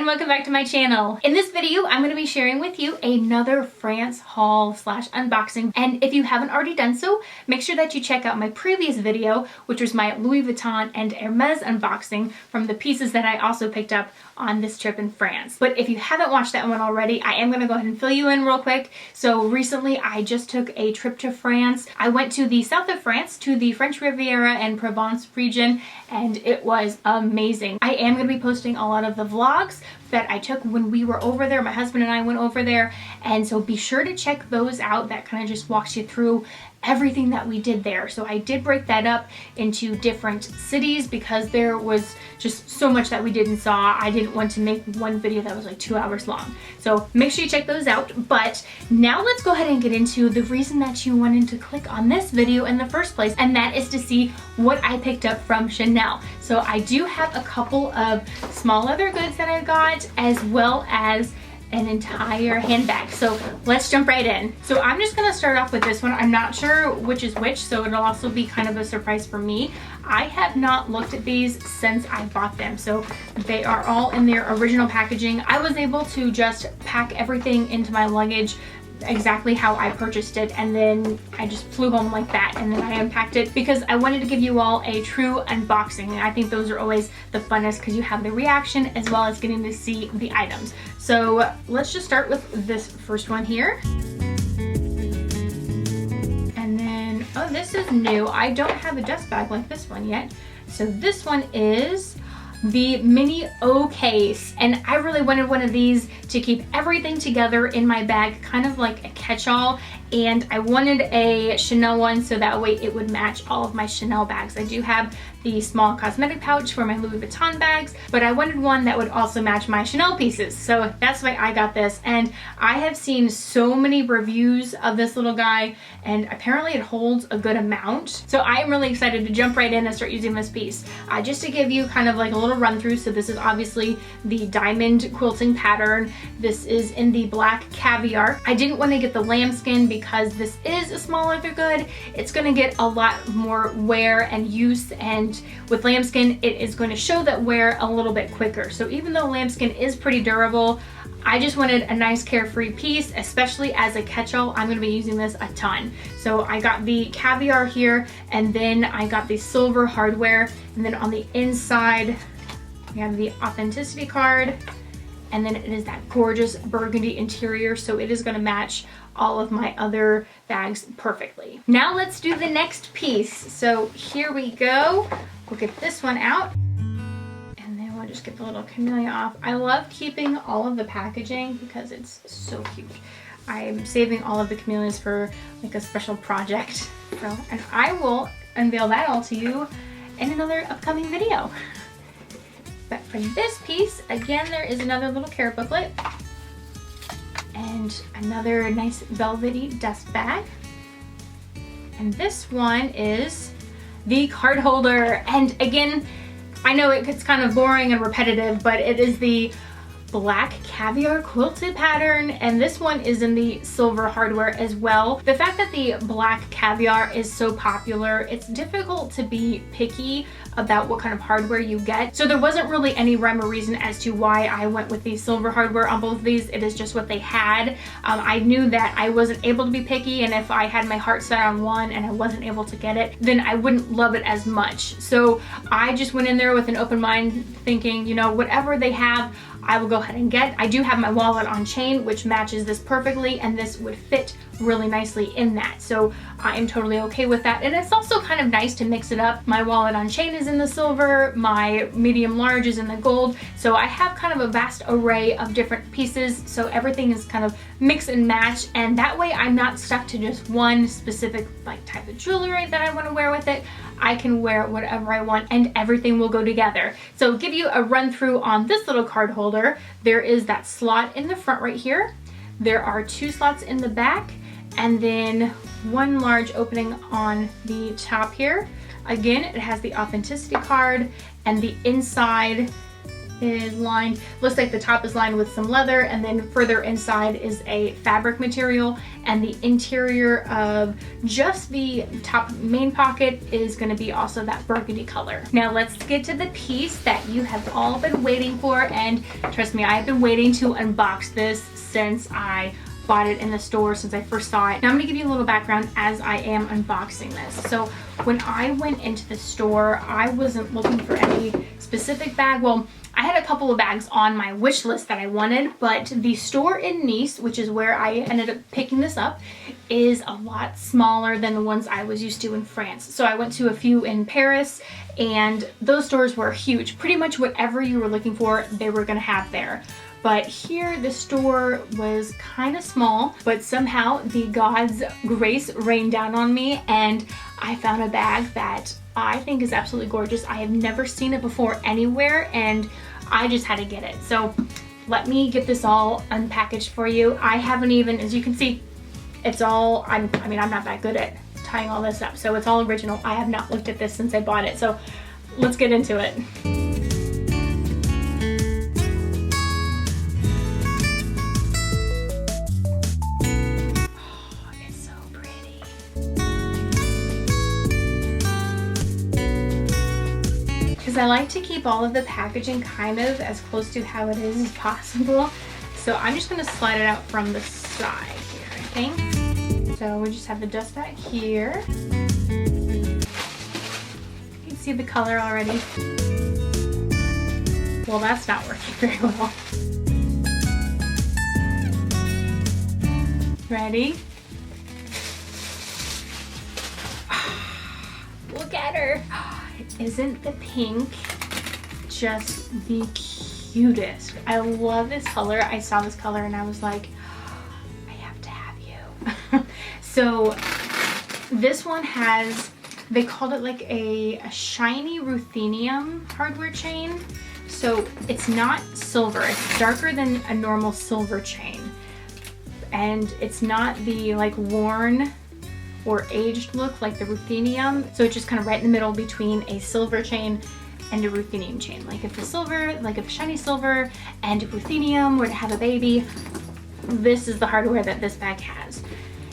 welcome back to my channel. In this video, I'm going to be sharing with you another France haul slash unboxing. And if you haven't already done so, make sure that you check out my previous video, which was my Louis Vuitton and Hermes unboxing from the pieces that I also picked up on this trip in France. But if you haven't watched that one already, I am going to go ahead and fill you in real quick. So recently I just took a trip to France. I went to the south of France, to the French Riviera and Provence region, and it was amazing. I am going to be posting a lot of the vlogs that I took when we were over there. My husband and I went over there, and so be sure to check those out. That kind of just walks you through everything that we did there. So I did break that up into different cities because there was just so much that we did and saw. I didn't want to make one video that was like 2 hours long. So make sure you check those out. But now let's go ahead and get into the reason that you wanted to click on this video in the first place, and that is to see what I picked up from Chanel. So I do have a couple of small leather goods that I got, as well as an entire handbag. So let's jump right in. So I'm just gonna start off with this one. I'm not sure which is which, so it'll also be kind of a surprise for me. I have not looked at these since I bought them, so they are all in their original packaging. I was able to just pack everything into my luggage exactly how I purchased it, and then I just flew home like that, and then I unpacked it because I wanted to give you all a true unboxing, and I think those are always the funnest because you have the reaction as well as getting to see the items. So let's just start with this first one here. And then, oh, this is new. I don't have a dust bag like this one yet. So this one is the mini O case, and I really wanted one of these to keep everything together in my bag, kind of like a catch-all, and I wanted a Chanel one so that way it would match all of my Chanel bags. I do have the small cosmetic pouch for my Louis Vuitton bags, but I wanted one that would also match my Chanel pieces, so that's why I got this. And I have seen so many reviews of this little guy, and apparently it holds a good amount, so I am really excited to jump right in and start using this piece. Just to give you kind of like a little run through, so this is obviously the diamond quilting pattern. This is in the black caviar. I didn't want to get the lambskin because this is a small leather good. It's going to get a lot more wear and use, and with lambskin it is going to show that wear a little bit quicker. So even though lambskin is pretty durable, I just wanted a nice carefree piece, especially as a catch-all. I'm going to be using this a ton. So I got the caviar here, and then I got the silver hardware, and then on the inside we have the authenticity card, and then it is that gorgeous burgundy interior, so it is going to match all of my other bags perfectly. Now let's do the next piece. So here we go. We'll get this one out, and then we'll just get the little camellia off. I love keeping all of the packaging because it's so cute. I'm saving all of the camellias for like a special project. So, and I will unveil that all to you in another upcoming video. But for this piece, again, there is another little care booklet and another nice velvety dust bag. And this one is the card holder. And again, I know it gets kind of boring and repetitive, but it is the black caviar quilted pattern, and this one is in the silver hardware as well. The fact that the black caviar is so popular, it's difficult to be picky about what kind of hardware you get. So there wasn't really any rhyme or reason as to why I went with the silver hardware on both of these. It is just what they had. I knew that I wasn't able to be picky, and if I had my heart set on one and I wasn't able to get it, then I wouldn't love it as much. So I just went in there with an open mind, thinking, you know, whatever they have, I will go ahead and get. I do have my wallet on chain, which matches this perfectly, and this would fit really nicely in that. So I am totally okay with that. And it's also kind of nice to mix it up. My wallet on chain is in the silver, my medium large is in the gold. So I have kind of a vast array of different pieces. So everything is kind of mix and match. And that way I'm not stuck to just one specific like type of jewelry that I want to wear with it. I can wear whatever I want and everything will go together. So give you a run through on this little card holder. There is that slot in the front right here. There are 2 slots in the back, and then one large opening on the top here. Again, it has the authenticity card, and the inside is lined, looks like the top is lined with some leather, and then further inside is a fabric material, and the interior of just the top main pocket is going to be also that burgundy color. Now let's get to the piece that you have all been waiting for, and trust me, I've been waiting to unbox this since I bought it in the store, since I first saw it. Now I'm going to give you a little background as I am unboxing this. So when I went into the store, I wasn't looking for any specific bag. Well, I had a couple of bags on my wish list that I wanted, but the store in Nice, which is where I ended up picking this up, is a lot smaller than the ones I was used to in France. So I went to a few in Paris, and those stores were huge. Pretty much whatever you were looking for, they were gonna have there. But here the store was kind of small, but somehow the God's grace rained down on me, and I found a bag that I think is absolutely gorgeous. I have never seen it before anywhere, and I just had to get it. So let me get this all unpackaged for you. I haven't even, as you can see, it's all, I mean, I'm not that good at tying all this up, so it's all original. I have not looked at this since I bought it, so let's get into it. I like to keep all of the packaging kind of as close to how it is as possible. So I'm just going to slide it out from the side here, I think. So we just have the dust bag here. You can see the color already. Well, that's not working very well. Ready? Look at her. Isn't the pink just the cutest? I love this color. I saw this color and I was like, I have to have you. So this one has, they called it like a shiny ruthenium hardware chain. So it's not silver. It's darker than a normal silver chain. And it's not the like worn or aged look like the ruthenium. So it's just kind of right in the middle between a silver chain and a ruthenium chain. Like if the silver, like if shiny silver and ruthenium were to have a baby, this is the hardware that this bag has.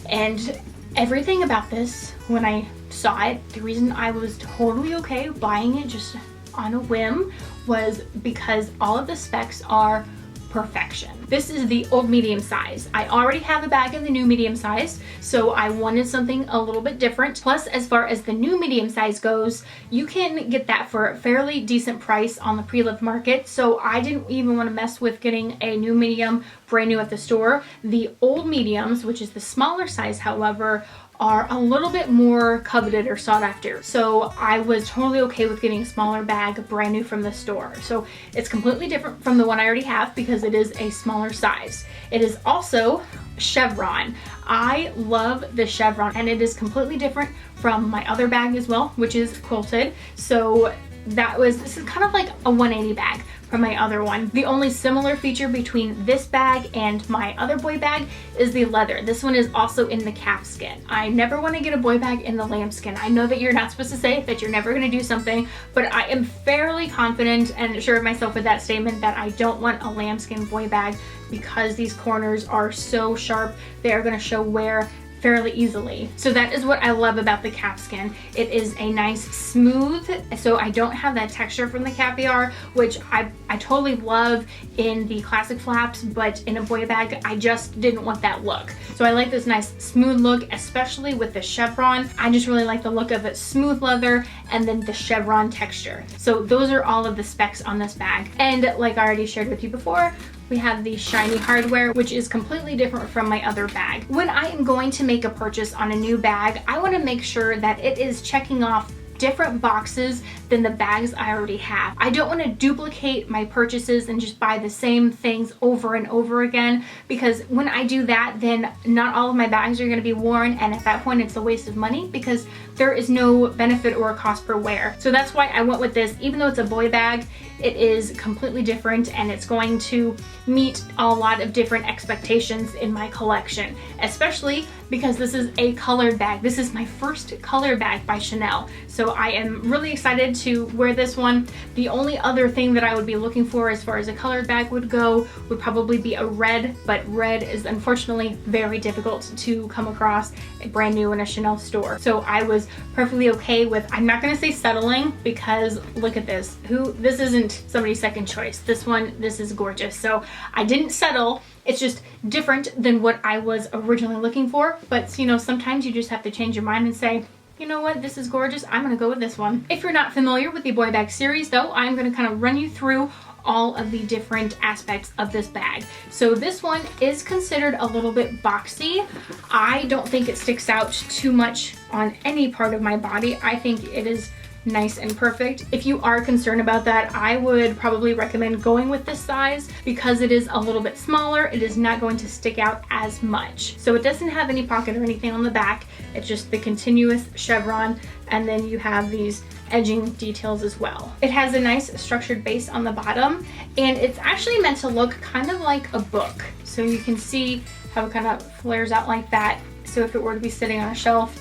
And everything about this, when I saw it, the reason I was totally okay buying it just on a whim was because all of the specs are perfection. This is the old medium size. I already have a bag in the new medium size, so I wanted something a little bit different. Plus, as far as the new medium size goes, you can get that for a fairly decent price on the pre-loved market, so I didn't even want to mess with getting a new medium brand new at the store. The old mediums, which is the smaller size, however, are a little bit more coveted or sought after. So I was totally okay with getting a smaller bag brand new from the store. So it's completely different from the one I already have because it is a smaller size. It is also chevron. I love the chevron, and it is completely different from my other bag as well, which is quilted. So this is kind of like a 180 bag from my other one. The only similar feature between this bag and my other boy bag is the leather. This one is also in the calfskin. I never want to get a boy bag in the lambskin. I know that you're not supposed to say that you're never going to do something, but I am fairly confident and sure of myself with that statement that I don't want a lambskin boy bag because these corners are so sharp. They are going to show wear fairly easily. So that is what I love about the calfskin. It is a nice smooth, so I don't have that texture from the caviar, which I totally love in the classic flaps, but in a boy bag, I just didn't want that look. So I like this nice smooth look, especially with the chevron. I just really like the look of it, smooth leather and then the chevron texture. So those are all of the specs on this bag. And like I already shared with you before, we have the shiny hardware, which is completely different from my other bag. When I am going to make a purchase on a new bag, I want to make sure that it is checking off different boxes than the bags I already have. I don't want to duplicate my purchases and just buy the same things over and over again, because when I do that, then not all of my bags are going to be worn, and at that point it's a waste of money because there is no benefit or cost per wear. So that's why I went with this. Even though it's a boy bag, it is completely different and it's going to meet a lot of different expectations in my collection, especially because this is a colored bag. This is my first color bag by Chanel. So I am really excited excited to wear this one. The only other thing that I would be looking for as far as a colored bag would go would probably be a red, but red is unfortunately very difficult to come across brand new in a Chanel store. So I was perfectly okay with, I'm not gonna say settling, because look at this. This isn't somebody's second choice. This is gorgeous. So I didn't settle. It's just different than what I was originally looking for. But you know, sometimes you just have to change your mind and say, you know what, this is gorgeous, I'm gonna go with this one. If you're not familiar with the boy bag series though, I'm gonna kind of run you through all of the different aspects of this bag. So this one is considered a little bit boxy. I don't think it sticks out too much on any part of my body. I think it is nice and perfect. If you are concerned about that, I would probably recommend going with this size because it is a little bit smaller. It is not going to stick out as much. So it doesn't have any pocket or anything on the back. It's just the continuous chevron, and then you have these edging details as well. It has a nice structured base on the bottom, and it's actually meant to look kind of like a book. So you can see how it kind of flares out like that. So if it were to be sitting on a shelf,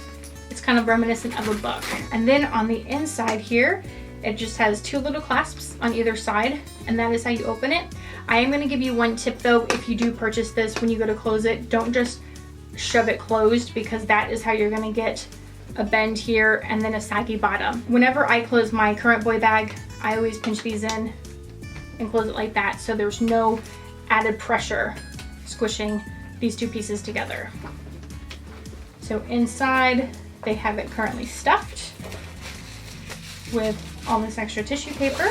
it's kind of reminiscent of a book. And then on the inside here, it just has two little clasps on either side, and that is how you open it. I am gonna give you one tip though. If you do purchase this, when you go to close it, don't just shove it closed, because that is how you're gonna get a bend here and then a saggy bottom. Whenever I close my current boy bag, I always pinch these in and close it like that, so there's no added pressure squishing these two pieces together. So inside, they have it currently stuffed with all this extra tissue paper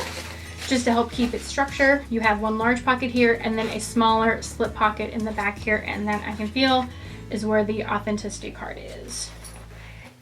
just to help keep its structure. You have one large pocket here and then a smaller slip pocket in the back here, and then I can feel is where the authenticity card is.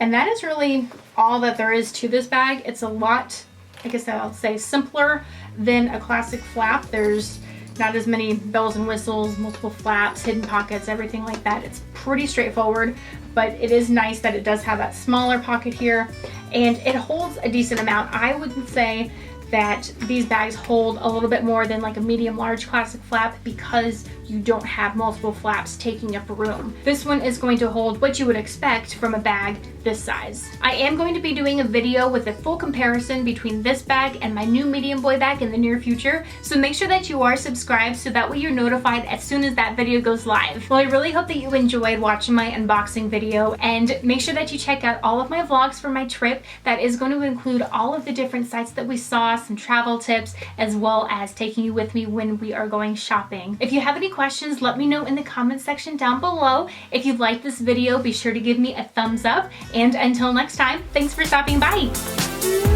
And that is really all that there is to this bag. It's a lot, I guess I'll say, simpler than a classic flap. There's not as many bells and whistles, multiple flaps, hidden pockets, everything like that. It's pretty straightforward, but it is nice that it does have that smaller pocket here, and it holds a decent amount. I would say that these bags hold a little bit more than like a medium large classic flap because you don't have multiple flaps taking up room. This one is going to hold what you would expect from a bag this size. I am going to be doing a video with a full comparison between this bag and my new medium boy bag in the near future, so make sure that you are subscribed so that way you're notified as soon as that video goes live. Well, I really hope that you enjoyed watching my unboxing video, and make sure that you check out all of my vlogs for my trip. That is going to include all of the different sites that we saw, some travel tips, as well as taking you with me when we are going shopping. If you have any questions, let me know in the comment section down below. If you liked this video, be sure to give me a thumbs up, and until next time, thanks for stopping by.